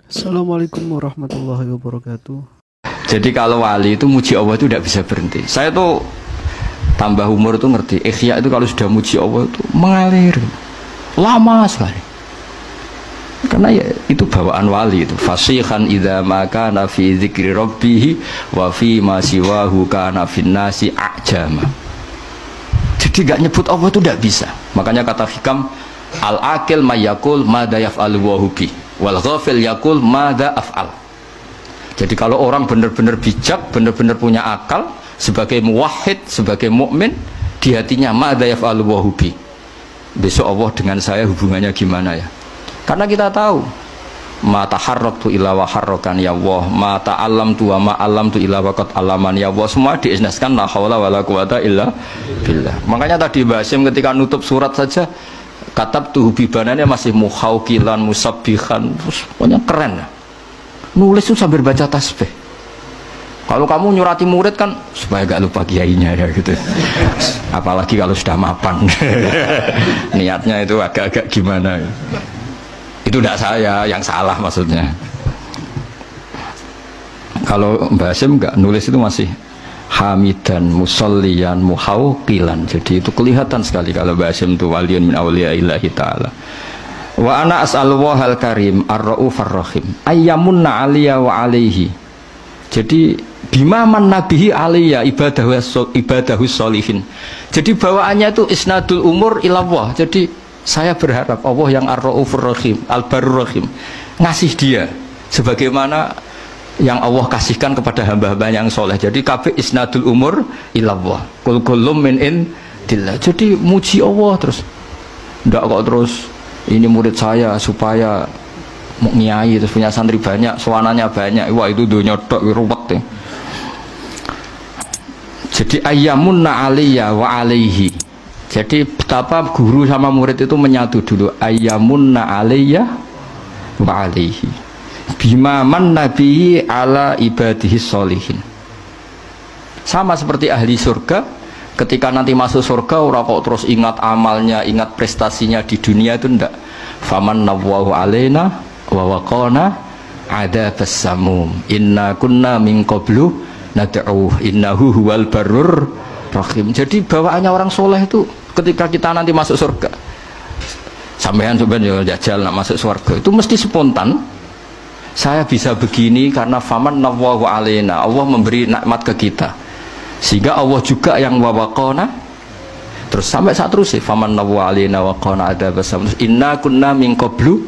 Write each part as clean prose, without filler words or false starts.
Assalamualaikum warahmatullahi wabarakatuh. Jadi kalau wali itu muji Allah itu tidak bisa berhenti. Saya tuh tambah umur tuh ngerti. Ikhya itu kalau sudah muji Allah itu mengalir lama sekali. Karena ya itu bawaan wali itu. Fasihan idza ma kana fi dzikri rabbih wa fi ma siwahu kana fin nasi ajama. Jadi gak nyebut Allah itu tidak bisa. Makanya kata hikam al-akil mayakul madza yaf'alu wa hubi wal ghafil yakul madza af'al. Jadi kalau orang benar-benar bijak, benar-benar punya akal, sebagai muwahhid, sebagai mukmin, di hatinya madza yaf'alu wa hubi. Besok Allah dengan saya hubungannya gimana ya? Karena kita tahu ma taharraktu illa wa harrakan ya Allah, ma ta'allamtu wa ma 'allamtu illa wa qad 'allamani ya Allah. Semua diisnaskan la haula wala quwata illa billah. Makanya tadi Mbak Hasyim ketika nutup surat saja katabtu bibanannya masih mukhauqilan musabbihan, pokoknya keren. Nulis itu sambil baca tasbih. Kalau kamu nyurati murid kan supaya gak lupa kiainya ya gitu. Apalagi kalau sudah mapan. Niatnya itu agak-agak gimana. Itu tidak saya yang salah maksudnya. Kalau Mbak Hasyim enggak nulis itu masih hamidan musalliyan muhauqilan. Jadi itu kelihatan sekali kalau Mbak Hasyim itu waliyun min awliyaillahi ta'ala. Wa ana as'alullah al-karim ar-raufar rahim ayyamunna aliyya wa alaihi. Jadi bima man nabihi aliyya ibadahu sholihin. Jadi bawaannya itu isnadul umur ilallah. Jadi saya berharap Allah yang ar-raufur rahim al-barur rahim ngasih dia sebagaimana yang Allah kasihkan kepada hamba-hamba yang soleh. Jadi kabeh isnadul umur ilallah kul kullum min indillah. Jadi muji Allah terus, ndak kok terus ini murid saya supaya mau nyai terus punya santri banyak, sowanannya banyak. Wah itu dunia tok ruwet ya. Jadi ayyamunna aliyya wa alaihi. Jadi betapa guru sama murid itu menyatu dulu. Ayyamunna aliyya wa alaihi. Bima man nabihi ala ibadihi sholihin. Sama seperti ahli surga. Ketika nanti masuk surga, orang kok terus ingat amalnya, ingat prestasinya di dunia itu ndak. Faman nawwahu alaina wa waqana adzabas samum. Inna kunna min qablu nad'uh innahu huwal barur rahim. Jadi bawaannya orang soleh itu ketika kita nanti masuk surga. Sampean sebenarnya jajal nak masuk surga itu mesti spontan. Saya bisa begini karena faman nawwahu alaina. Allah memberi nikmat ke kita. Sehingga Allah juga yang wawakona terus sampai saat terus faman nawu alina waqona ada bersama inna kunna min qablu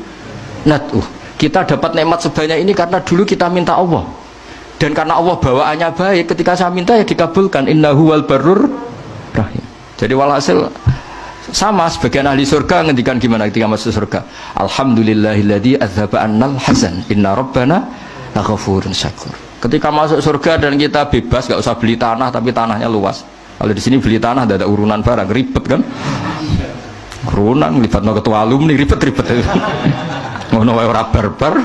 nad'uh. Kita dapat nikmat sebanyak ini karena dulu kita minta Allah, dan karena Allah bawaannya baik, ketika saya minta ya dikabulkan. Innahu wal barur rahim. Jadi walhasil sama sebagian ahli surga ngendikan gimana ketika masuk surga, alhamdulillahilladzi adzhaba annal hazan inna rabbana laghafurun syakur. Ketika masuk surga dan kita bebas, gak usah beli tanah, tapi tanahnya luas. Kalau di sini beli tanah ada urunan barang, ribet kan? Urunan libat no ketua alumni ribet-ribet. Ngono wae ora barbar.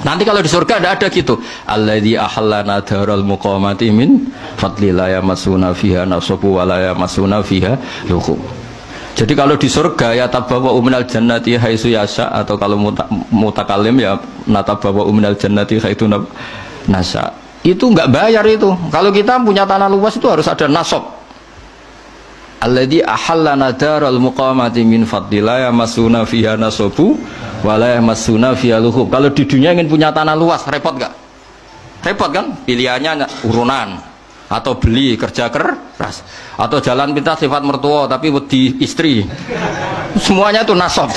Nanti kalau di surga ada gitu. Alladzi ahallana daral muqamati min fadli la yamassuna fiha nasabu wa la yamassuna fiha lughub. Jadi kalau di surga ya tabawa minal jannati haitsu yasha, atau kalau mutakalim ya natabawa minal jannati haitsu nasa. Itu enggak bayar itu. Kalau kita punya tanah luas itu harus ada nasab. Alladzi ahallana daral muqamati min fadli la yamassuna fiha nasabu wa la yamassuna fiha lughub. Kalau di dunia ingin punya tanah luas repot enggak? Repot kan? Pilihannya urunan atau beli kerja keras atau jalan pintas sifat mertua tapi wedi istri. Semuanya itu nasab.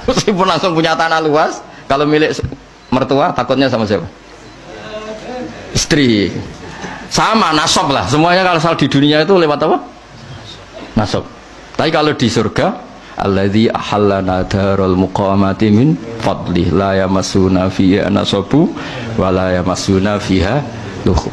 Meskipun langsung punya tanah luas, kalau milik mertua takutnya sama siapa? Istri. Sama nasab lah semuanya. Kalau soal di dunia itu lewat apa? Nasab. Tapi kalau di surga alladzi ahallana darul muqamati min fadli la yamassuna fiha nasabu wa la yamassuna fiha lughub.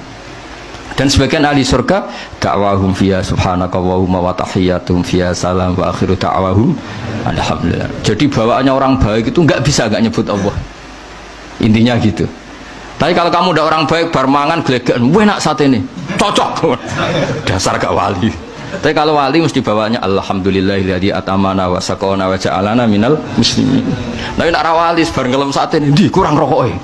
Dan sebagian ahli surga da'wahum fiha subhanakallahumma wa tahiyyatuhum fiha salam wa akhiru da'wahum alhamdulillah. Jadi bawaannya orang baik itu enggak bisa enggak nyebut Allah. Intinya gitu. Tapi kalau kamu udah orang baik bar mangan gelegean, wah nak saat ini cocok. Dasar gak wali. Tapi kalau wali mesti bawanya alhamdulillahilladzi atamana wa saqana wa ja'alana minal muslimin. Tapi nek ra wali bareng kelem sate ndi kurang rokoke.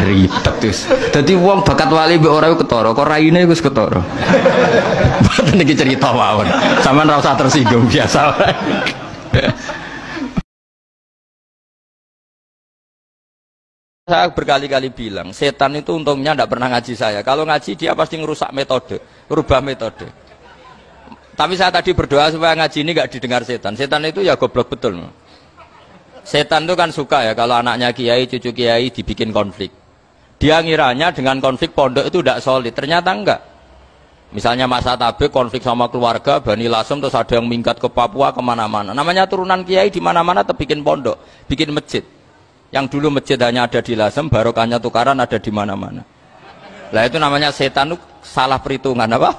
Ribet terus. Dadi wong bakat wali mbek ora ketara, kok raine wis ketara. Mboten iki cerita mawon. Sampeyan ora usah tersinggung biasa wae. Saya berkali-kali bilang, setan itu untungnya tidak pernah ngaji saya. Kalau ngaji dia pasti ngerusak metode, rubah metode. Tapi saya tadi berdoa supaya ngaji ini nggak didengar setan. Setan itu ya goblok betul. Setan itu kan suka ya kalau anaknya kiai, cucu kiai dibikin konflik. Dia ngiranya dengan konflik pondok itu tidak solid. Ternyata enggak. Misalnya masa tabik konflik sama keluarga, Bani Lasem terus ada yang minggat ke Papua kemana-mana. Namanya turunan kiai di mana-mana terbikin pondok, bikin masjid. Yang dulu masjid hanya ada di Lasem, barokahnya tukaran ada di mana-mana. Lah itu namanya setan itu salah perhitungan apa?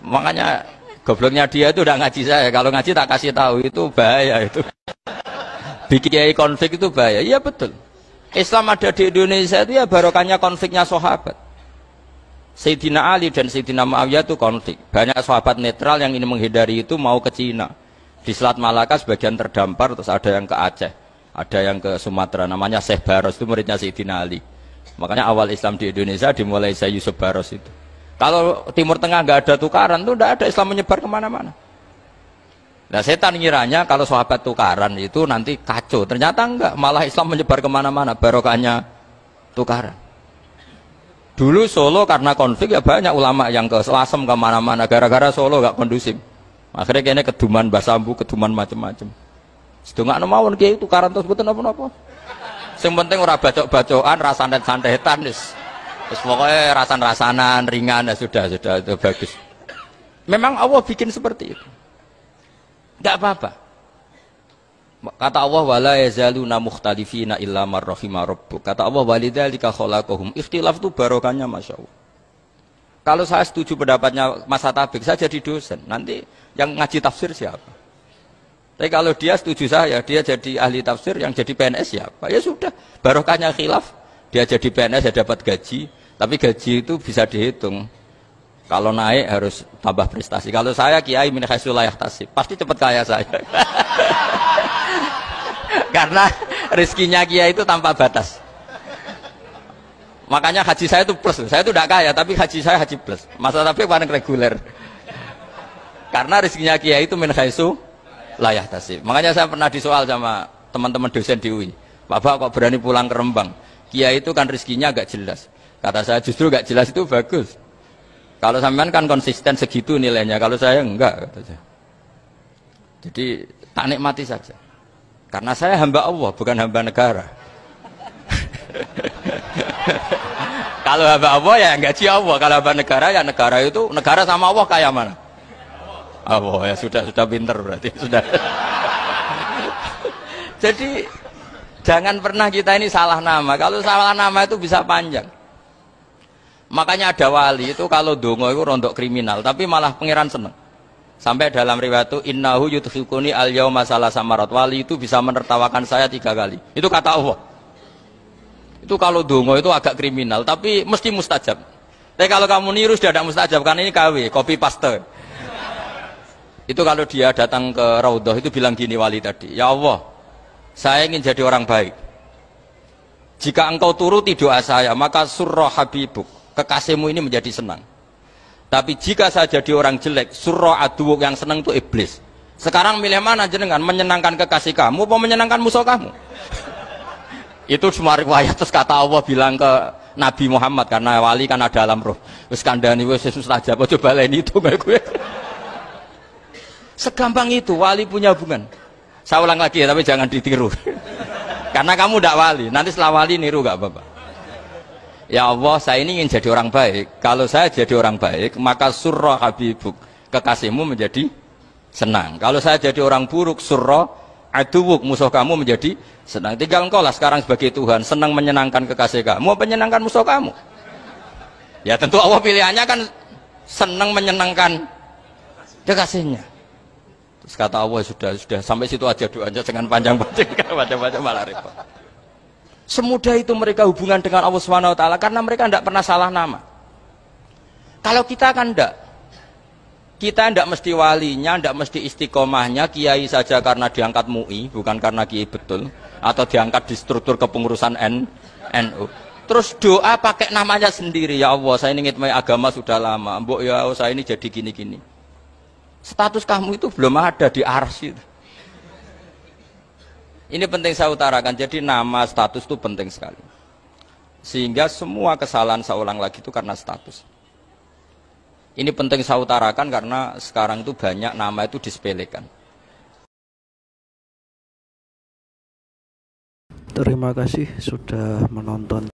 Makanya gobloknya dia itu udah ngaji saya. Kalau ngaji tak kasih tahu itu bahaya itu. Bikin kiai konflik itu bahaya. Iya betul. Islam ada di Indonesia itu ya barokahnya konfliknya sahabat. Sayyidina Ali dan Sayyidina Muawiyah itu konflik. Banyak sahabat netral yang ingin menghindari itu mau ke Cina. Di Selat Malaka sebagian terdampar, terus ada yang ke Aceh. Ada yang ke Sumatera, namanya Syekh Baros, itu muridnya Sayyidina Ali. Makanya awal Islam di Indonesia dimulai Syekh Yusuf Baros itu. Kalau Timur Tengah nggak ada tukaran, itu nggak ada Islam menyebar kemana-mana. Nah setan ngiranya kalau sahabat tukaran itu nanti kacau. Ternyata enggak, malah Islam menyebar kemana-mana, barokahnya tukaran. Dulu Solo karena konflik ya banyak ulama yang ke Lasem kemana-mana, gara-gara Solo nggak kondusif. Akhirnya kayaknya keduman basambu, keduman macam-macam. Sedengakno mawon kiai tukaran terus mboten napa-napa. Sing penting ora bacok-bacokan, rasanet-santetan wis. Wis pokoke rasan-rasanan ringan ya sudah itu bagus. Memang Allah bikin seperti itu. Enggak apa-apa. Kata Allah wala yazaluna mukhtalifina illa man rahima rabbuk. Kata Allah walidzalika khalaqahum. Ikhtilaf itu barokahnya masyaallah. Kalau saya setuju pendapatnya Mas Atabik, saya jadi dosen. Nanti yang ngaji tafsir siapa? Tapi kalau dia setuju saya, dia jadi ahli tafsir, yang jadi PNS siapa? Ya sudah, barokahnya khilaf. Dia jadi PNS, ya dapat gaji. Tapi gaji itu bisa dihitung. Kalau naik harus tambah prestasi. Kalau saya kiai min haitsu la yahtasib, pasti cepat kaya saya. Karena rezekinya kiai itu tanpa batas. Makanya haji saya itu plus. Saya itu tidak kaya, tapi haji saya haji plus. Masa tapi paling reguler. Karena rezekinya kiai itu min haitsu layak tasib. Makanya saya pernah disoal sama teman-teman dosen di UI. Bapak kok berani pulang ke Rembang? Kiai itu kan rezekinya agak jelas. Kata saya justru agak jelas itu bagus. Kalau sampean kan konsisten segitu nilainya. Kalau saya enggak. Kata saya. Jadi tak nikmati saja. Karena saya hamba Allah bukan hamba negara. Kalau hamba Allah ya gaji Allah. Kalau hamba negara ya negara itu negara sama Allah kayak mana? Oh ya sudah pinter berarti sudah. Jadi jangan pernah kita ini salah nama. Kalau salah nama itu bisa panjang. Makanya ada wali itu kalau dongo itu rontok kriminal, tapi malah pangeran seneng. Sampai dalam riwayat itu innahu yudhikuni al yauma salasa marat. Wali itu bisa menertawakan saya 3 kali. Itu kata Allah. Itu kalau dongo itu agak kriminal, tapi mesti mustajab. Tapi kalau kamu niru sudah tidak mustajab karena ini KW, copy paste. Itu kalau dia datang ke Raudhah itu bilang gini wali tadi, ya Allah, saya ingin jadi orang baik. Jika engkau turuti doa saya, maka surra habibuk, kekasihmu ini menjadi senang. Tapi jika saya jadi orang jelek, surra aduwuk, yang senang itu iblis. Sekarang milih mana jenengan, menyenangkan kekasih kamu atau menyenangkan musuh kamu? Itu semua riwayat. Terus kata Allah bilang ke Nabi Muhammad, karena wali kan ada alam roh, wis kandhani wis mustajab, coba lain itu nggak gue. Segampang itu wali punya hubungan. Saya ulang lagi ya, tapi jangan ditiru. Karena kamu tidak wali, nanti setelah wali niru gak apa-apa. Ya Allah, saya ini ingin jadi orang baik. Kalau saya jadi orang baik, maka surra habibuk, kekasihmu menjadi senang. Kalau saya jadi orang buruk, surra aduwuk, musuh kamu menjadi senang. Tinggal engkau lah sekarang sebagai Tuhan, senang menyenangkan kekasih kamu, menyenangkan musuh kamu. Ya tentu Allah pilihannya kan senang menyenangkan kekasihnya. Terus kata Allah sudah sampai situ aja doanya, jangan panjang-panjang, panjang-panjang malah repot. Semudah itu mereka hubungan dengan Allah Subhanahu wa taala karena mereka tidak pernah salah nama. Kalau kita kan enggak. Kita tidak mesti walinya, tidak mesti istiqomahnya, kiai saja karena diangkat MUI, bukan karena kiai betul, atau diangkat di struktur kepengurusan NU. Terus doa pakai namanya sendiri, ya Allah, saya ini ngitmai agama sudah lama, mbok ya saya ini jadi gini-gini. Status kamu itu belum ada di arsy. Ini penting saya utarakan, jadi nama status itu penting sekali. Sehingga semua kesalahan saya ulang lagi itu karena status. Ini penting saya utarakan karena sekarang itu banyak nama itu disepelekan. Terima kasih sudah menonton.